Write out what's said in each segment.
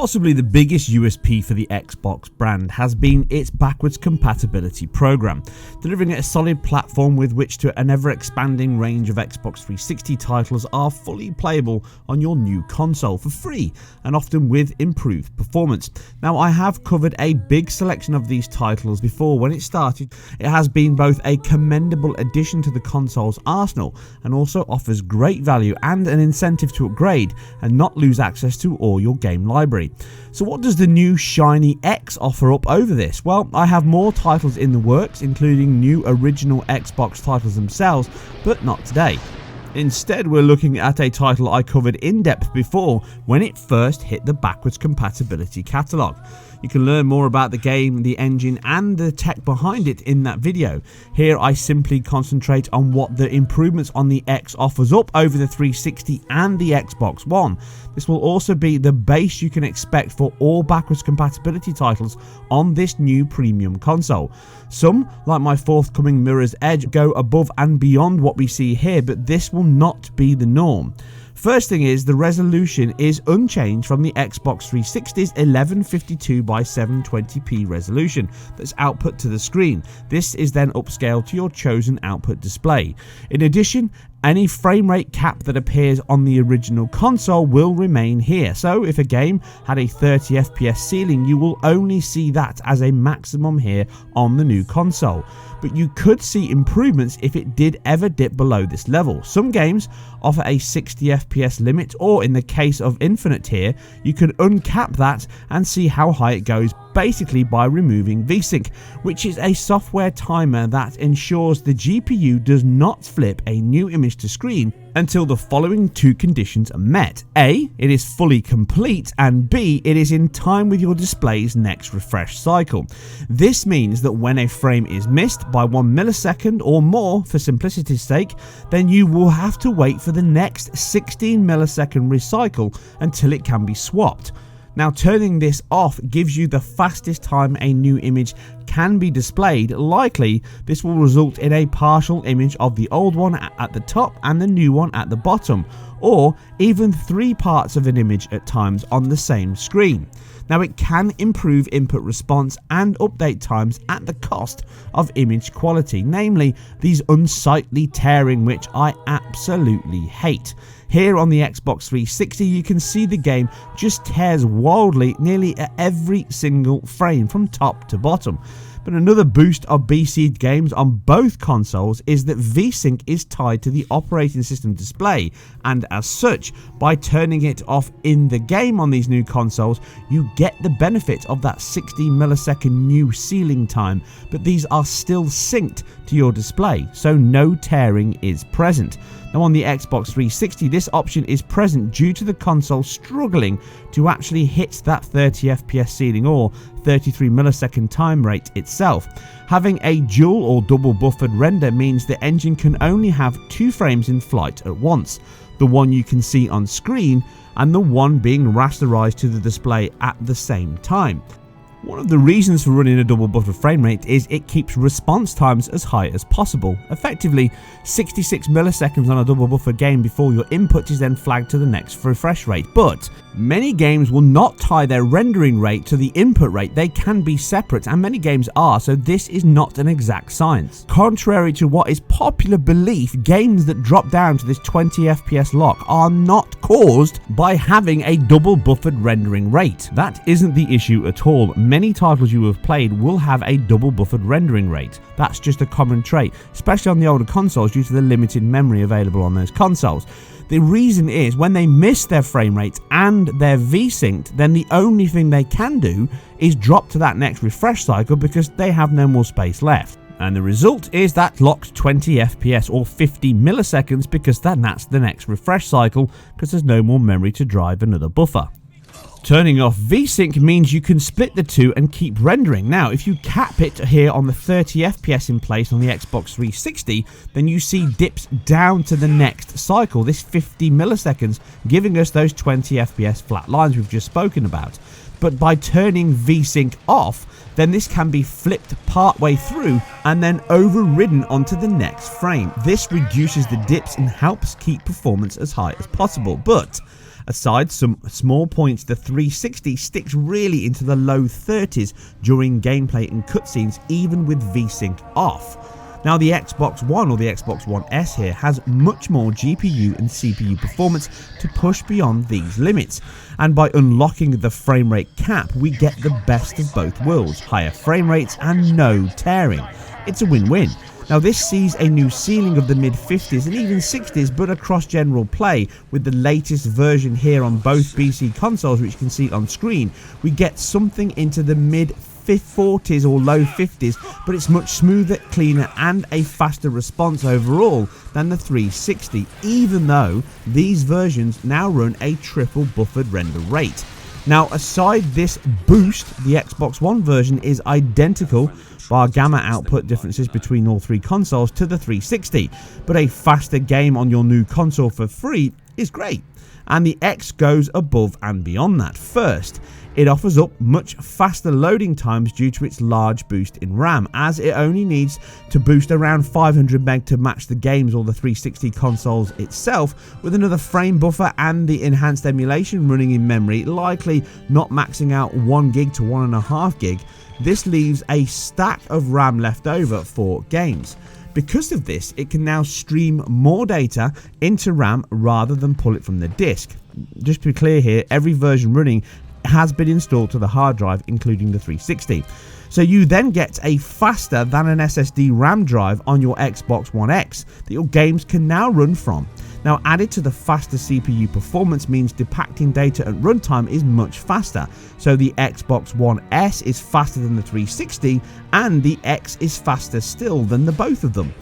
Possibly the biggest USP for the Xbox brand has been its backwards compatibility program, delivering a solid platform with which to an ever-expanding range of Xbox 360 titles are fully playable on your new console for free and often with improved performance. Now, I have covered a big selection of these titles before when it started. It has been both a commendable addition to the console's arsenal and also offers great value and an incentive to upgrade and not lose access to all your game library. So what does the new shiny X offer up over this? Well, I have more titles in the works, including new original Xbox titles themselves, but not today. Instead, we're looking at a title I covered in depth before when it first hit the backwards compatibility catalogue. You can learn more about the game, the engine and the tech behind it in that video. Here I simply concentrate on what the improvements on the X offers up over the 360 and the Xbox One. This will also be the base you can expect for all backwards compatibility titles on this new premium console. Some, like my forthcoming Mirror's Edge, go above and beyond what we see here, but this will not be the norm. First thing is, the resolution is unchanged from the Xbox 360's 1152 by 720p resolution that's output to the screen. This is then upscaled to your chosen output display. In addition, any frame rate cap that appears on the original console will remain here, so if a game had a 30 FPS ceiling, you will only see that as a maximum here on the new console. But you could see improvements if it did ever dip below this level. Some games offer a 60 FPS limit, or in the case of Infinite here, you can uncap that and see how high it goes, basically by removing Vsync, which is a software timer that ensures the GPU does not flip a new image to screen until the following two conditions are met. A, it is fully complete, and B, it is in time with your display's next refresh cycle. This means that when a frame is missed by 1 millisecond or more, for simplicity's sake, then you will have to wait for the next 16 millisecond recycle until it can be swapped. Now, turning this off gives you the fastest time a new image can be displayed. Likely, this will result in a partial image of the old one at the top and the new one at the bottom, or even 3 parts of an image at times on the same screen. Now, it can improve input response and update times at the cost of image quality, namely these unsightly tearing, which I absolutely hate. Here on the Xbox 360, you can see the game just tears wildly nearly at every single frame from top to bottom. But another boost of BC games on both consoles is that Vsync is tied to the operating system display, and as such, by turning it off in the game on these new consoles, you get the benefit of that 60 millisecond new ceiling time, but these are still synced to your display, so no tearing is present. Now, on the Xbox 360, this option is present due to the console struggling to actually hit that 30 FPS ceiling or 33 millisecond time rate itself. Having a dual or double buffered render means the engine can only have 2 frames in flight at once, the one you can see on screen and the one being rasterized to the display at the same time. One of the reasons for running a double buffer frame rate is it keeps response times as high as possible, effectively 66 milliseconds on a double buffer game before your input is then flagged to the next refresh rate. But many games will not tie their rendering rate to the input rate. They can be separate, and many games are, so this is not an exact science. Contrary to what is popular belief, games that drop down to this 20 FPS lock are not caused by having a double buffered rendering rate. That isn't the issue at all. Many titles you have played will have a double buffered rendering rate. That's just a common trait, especially on the older consoles due to the limited memory available on those consoles. The reason is when they miss their frame rate and they're V-synced, then the only thing they can do is drop to that next refresh cycle because they have no more space left. And the result is that locked 20 FPS or 50 milliseconds because then that's the next refresh cycle because there's no more memory to drive another buffer. Turning off Vsync means you can split the two and keep rendering. Now, if you cap it here on the 30 FPS in place on the Xbox 360, then you see dips down to the next cycle, this 50 milliseconds, giving us those 20 FPS flat lines we've just spoken about. But by turning Vsync off, then this can be flipped partway through and then overridden onto the next frame. This reduces the dips and helps keep performance as high as possible. But Aside some small points, the 360 sticks really into the low 30s during gameplay and cutscenes, even with Vsync off. Now the Xbox One or the Xbox One S here has much more GPU and CPU performance to push beyond these limits, and by unlocking the frame rate cap we get the best of both worlds, higher frame rates and no tearing. It's a win-win. Now this sees a new ceiling of the mid 50s and even 60s, but across general play with the latest version here on both PC consoles, which you can see on screen, we get something into the mid 40s or low 50s, but it's much smoother, cleaner and a faster response overall than the 360, even though these versions now run a triple buffered render rate. Now aside this boost, the Xbox One version is identical bar gamma output differences between all three consoles to the 360, but a faster game on your new console for free is great, and the X goes above and beyond that. First, it offers up much faster loading times due to its large boost in RAM, as it only needs to boost around 500 meg to match the games or the 360 consoles itself, with another frame buffer and the enhanced emulation running in memory, likely not maxing out 1 gig to 1.5 gig. This leaves a stack of RAM left over for games. Because of this, it can now stream more data into RAM rather than pull it from the disk. Just to be clear here, every version running has been installed to the hard drive, including the 360. So you then get a faster than an SSD RAM drive on your Xbox One X that your games can now run from. Now added to the faster CPU performance means depacting data at runtime is much faster, so the Xbox One S is faster than the 360 and the X is faster still than the both of them.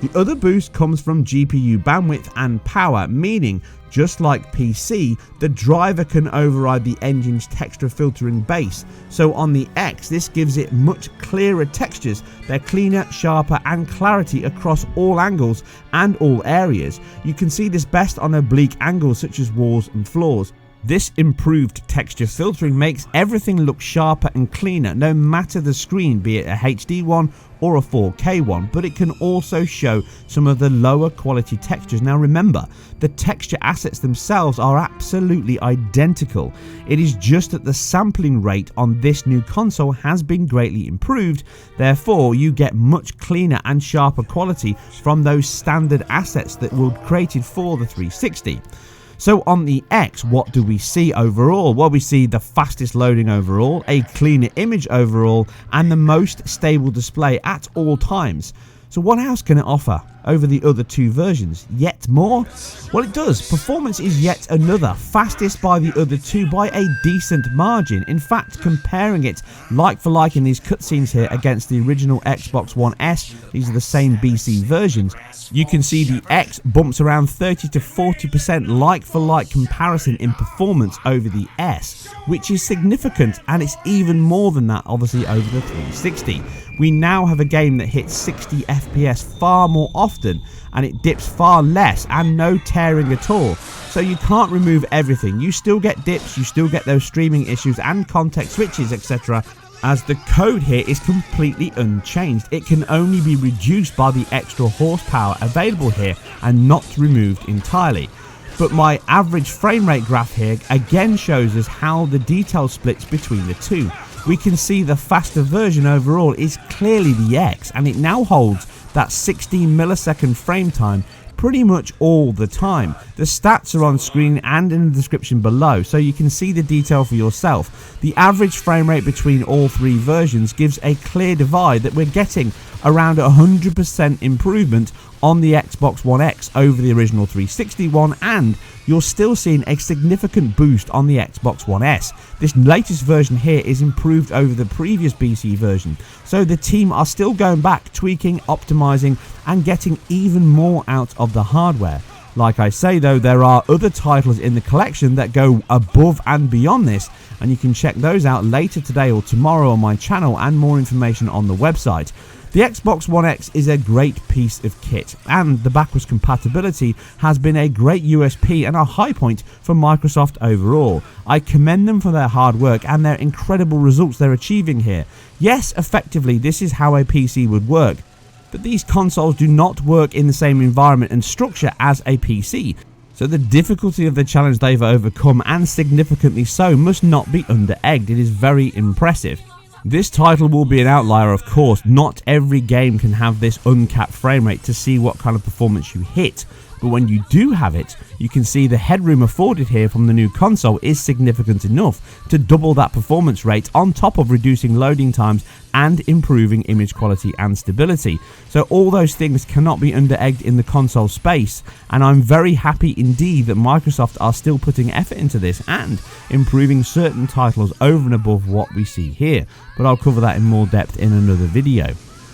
The other boost comes from GPU bandwidth and power, meaning just like PC, the driver can override the engine's texture filtering base. So on the X, this gives it much clearer textures. They're cleaner, sharper and clarity across all angles and all areas. You can see this best on oblique angles such as walls and floors. This improved texture filtering makes everything look sharper and cleaner, no matter the screen, be it a HD one or a 4K one, but it can also show some of the lower quality textures. Now remember, the texture assets themselves are absolutely identical. It is just that the sampling rate on this new console has been greatly improved, therefore you get much cleaner and sharper quality from those standard assets that were created for the 360. So on the X, what do we see overall? Well, we see the fastest loading overall, a cleaner image overall, and the most stable display at all times. So what else can it offer over the other two versions? Yet more? Well, it does. Performance is yet another, fastest by the other two by a decent margin. In fact, comparing it like for like in these cutscenes here against the original Xbox One S, these are the same BC versions, you can see the X bumps around 30 to 40% like for like comparison in performance over the S, which is significant, and it's even more than that obviously over the 360. We now have a game that hits 60 FPS far more often, and it dips far less and no tearing at all. So you can't remove everything. You still get dips, you still get those streaming issues and context switches, etc. as the code here is completely unchanged. It can only be reduced by the extra horsepower available here and not removed entirely. But my average frame rate graph here again shows us how the detail splits between the two. We can see the faster version overall is clearly the X, and it now holds that 16 millisecond frame time pretty much all the time. The stats are on screen and in the description below, so you can see the detail for yourself. The average frame rate between all three versions gives a clear divide that we're getting around 100% improvement on the Xbox One X over the original 360 one, and you're still seeing a significant boost on the Xbox One S. This latest version here is improved over the previous BC version, so the team are still going back, tweaking, optimizing and getting even more out of the hardware. Like I say though, there are other titles in the collection that go above and beyond this, and you can check those out later today or tomorrow on my channel, and more information on the website. The Xbox One X is a great piece of kit, and the backwards compatibility has been a great USP and a high point for Microsoft overall. I commend them for their hard work and their incredible results they're achieving here. Yes, effectively this is how a PC would work, but these consoles do not work in the same environment and structure as a PC. So the difficulty of the challenge they've overcome, and significantly so, must not be under-egged. It is very impressive. This title will be an outlier, of course. Not every game can have this uncapped frame rate to see what kind of performance you hit. But when you do have it, you can see the headroom afforded here from the new console is significant enough to double that performance rate, on top of reducing loading times and improving image quality and stability. So all those things cannot be under-egged in the console space, and I'm very happy indeed that Microsoft are still putting effort into this and improving certain titles over and above what we see here. But I'll cover that in more depth in another video.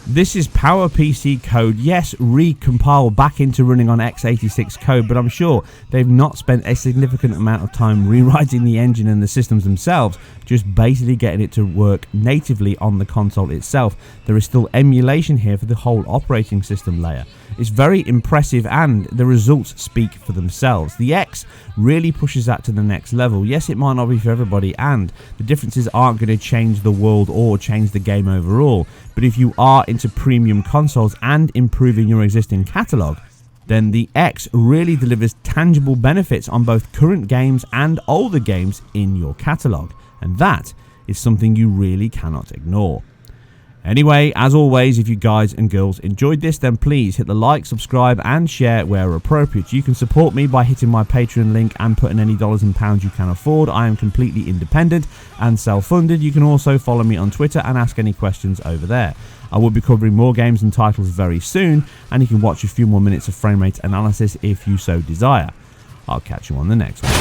This is PowerPC code, yes, recompiled back into running on x86 code, but I'm sure they've not spent a significant amount of time rewriting the engine and the systems themselves, just basically getting it to work natively on the console itself. There is still emulation here for the whole operating system layer. It's very impressive, and the results speak for themselves. The X really pushes that to the next level. Yes, it might not be for everybody, and the differences aren't going to change the world or change the game overall, but if you are into premium consoles and improving your existing catalogue, then the X really delivers tangible benefits on both current games and older games in your catalogue, and that is something you really cannot ignore. Anyway, as always, if you guys and girls enjoyed this, then please hit the like, subscribe and share where appropriate. You can support me by hitting my Patreon link and putting any dollars and pounds you can afford. I am completely independent and self-funded. You can also follow me on Twitter and ask any questions over there. I will be covering more games and titles very soon, and you can watch a few more minutes of frame rate analysis if you so desire. I'll catch you on the next one.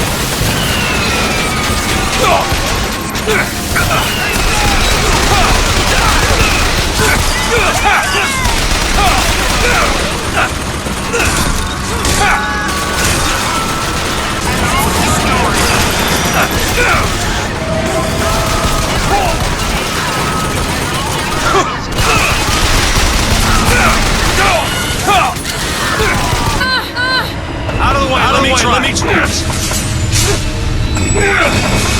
Out of the way, let me try.